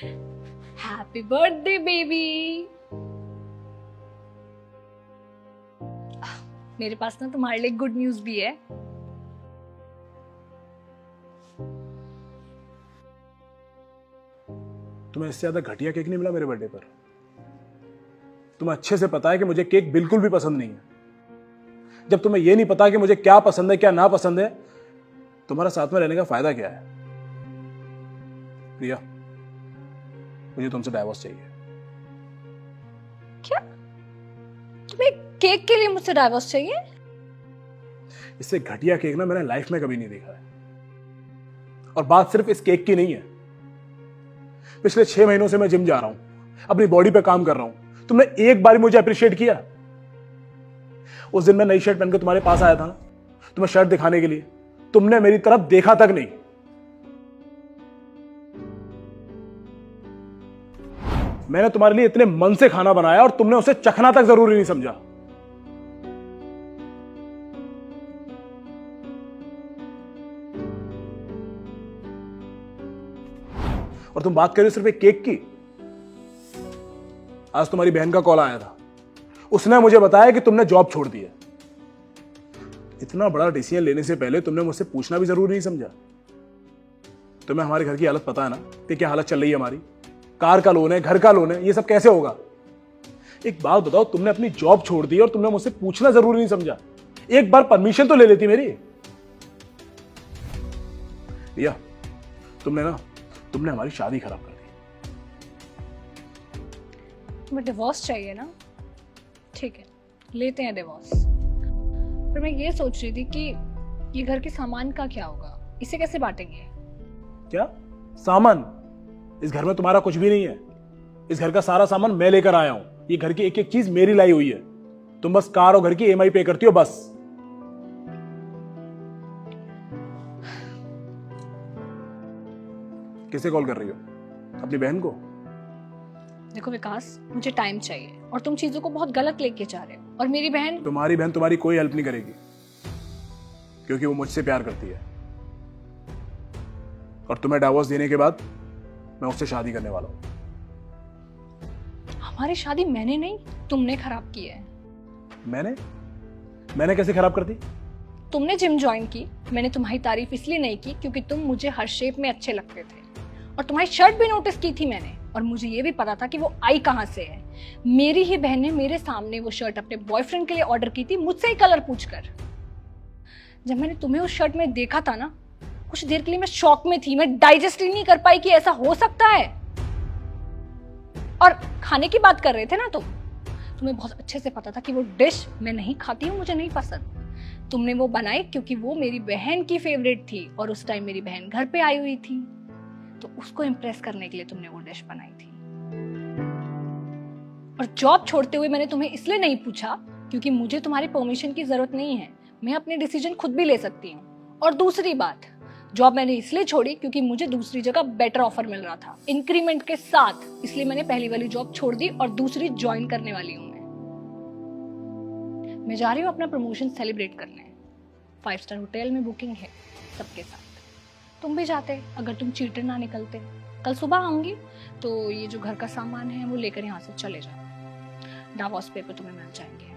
Happy birthday baby. मेरे पास ना तुम्हारे लिए गुड न्यूज भी है। तुम्हें इससे ज्यादा घटिया केक नहीं मिला मेरे बर्थडे पर। तुम्हें अच्छे से पता है कि मुझे केक बिल्कुल भी पसंद नहीं है। जब तुम्हें यह नहीं पता कि मुझे क्या पसंद है क्या ना पसंद है, तुम्हारा साथ में रहने का फायदा क्या है? प्रिया, मुझे तुमसे डाइवोर्स चाहिए। क्या तुम्हें केक के लिए मुझसे डाइवोर्स चाहिए? इससे घटिया केक ना मैंने लाइफ में कभी नहीं देखा है। और बात सिर्फ इस केक की नहीं है। पिछले 6 महीनों से मैं जिम जा रहा हूं, अपनी बॉडी पे काम कर रहा हूं। तुमने एक बार मुझे अप्रिशिएट किया? उस दिन मैं नई शर्ट पहनकर तुम्हारे पास आया था ना, तुम्हें शर्ट दिखाने के लिए, तुमने मेरी तरफ देखा तक नहीं। मैंने तुम्हारे लिए इतने मन से खाना बनाया और तुमने उसे चखना तक जरूरी नहीं समझा। और तुम बात कर रहे हो सिर्फ एक केक की। आज तुम्हारी बहन का कॉल आया था, उसने मुझे बताया कि तुमने जॉब छोड़ दी है। इतना बड़ा डिसीजन लेने से पहले तुमने मुझसे पूछना भी जरूरी नहीं समझा। तुम्हें हमारे घर की हालत पता है ना कि क्या हालत चल रही है हमारी? कार का लोन है, घर का लोन है, ये सब कैसे होगा? एक बात बताओ, तुमने अपनी जॉब छोड़ दी और तुमने मुझसे पूछना जरूरी नहीं समझा। एक बार परमिशन तो ले लेती मेरी। रिया, तुमने हमारी शादी खराब कर दी। तुम्हें डिवोर्स चाहिए ना? ठीक है, लेते हैं डिवोर्स। पर मैं ये सोच रही थी कि ये घर के सामान का क्या होगा, इसे कैसे बांटेंगे? क्या सामान? इस घर में तुम्हारा कुछ भी नहीं है। इस घर का सारा सामान मैं लेकर आया हूं। ये घर की एक एक चीज मेरी लाई हुई है। तुम बस कार और घर की EMI पे करती हो बस। किसे कॉल कर रही हो? अपनी बहन को? देखो विकास, मुझे टाइम चाहिए और तुम चीजों को बहुत गलत लेके जा रहे हो। और मेरी बहन तुम्हारी बहन तुम्हारी कोई हेल्प नहीं करेगी, क्योंकि वो मुझसे प्यार करती है। और तुम्हें डाइवोर्स देने के बाद मैं उससे शादी करने वाला हूं। हमारी शादी मैंने नहीं, तुमने खराब की है। मैंने कैसे खराब कर दी? तुमने जिम ज्वाइन की, मैंने तुम्हारी तारीफ इसलिए नहीं की क्योंकि तुम मुझे हर शेप में अच्छे लगते थे। और तुम्हारी शर्ट भी नोटिस की थी मैंने, और मुझे ये भी पता था कि वो आई कहाँ से है। मेरी ही बहन ने मेरे सामने वो शर्ट अपने बॉयफ्रेंड के लिए ऑर्डर की थी, मुझसे ही कलर पूछकर। जब मैंने तुम्हें उस शर्ट में देखा था ना, कुछ देर के लिए मैं शॉक में थी। मैं डाइजेस्ट ही नहीं कर पाई कि ऐसा हो सकता है। और खाने की बात कर रहे थे ना तुम्हें बहुत अच्छे से पता था कि वो डिश मैं नहीं खाती हूँ, मुझे नहीं पसंद। तुमने वो बनाई क्योंकि वो मेरी बहन की फेवरेट थी और उस टाइम मेरी बहन घर पे आई हुई थी, तो उसको इम्प्रेस करने के लिए तुमने वो डिश बनाई थी। और जॉब छोड़ते हुए मैंने तुम्हें इसलिए नहीं पूछा क्योंकि मुझे तुम्हारी परमिशन की जरूरत नहीं है। मैं अपने डिसीजन खुद भी ले सकती हूँ। और दूसरी बात, जॉब मैंने इसलिए छोड़ी क्योंकि मुझे दूसरी जगह बेटर ऑफर मिल रहा था इंक्रीमेंट के साथ, इसलिए मैंने पहली वाली जॉब छोड़ दी और दूसरी ज्वाइन करने वाली हूँ। मैं जा रही हूँ अपना प्रमोशन सेलिब्रेट करने। 5 स्टार होटल में बुकिंग है सबके साथ। तुम भी जाते अगर तुम चीटर ना निकलते। कल सुबह आऊंगी तो ये जो घर का सामान है वो लेकर यहाँ से चले जाओ। डाइवोर्स पेपर तुम्हें मिल जाएंगे।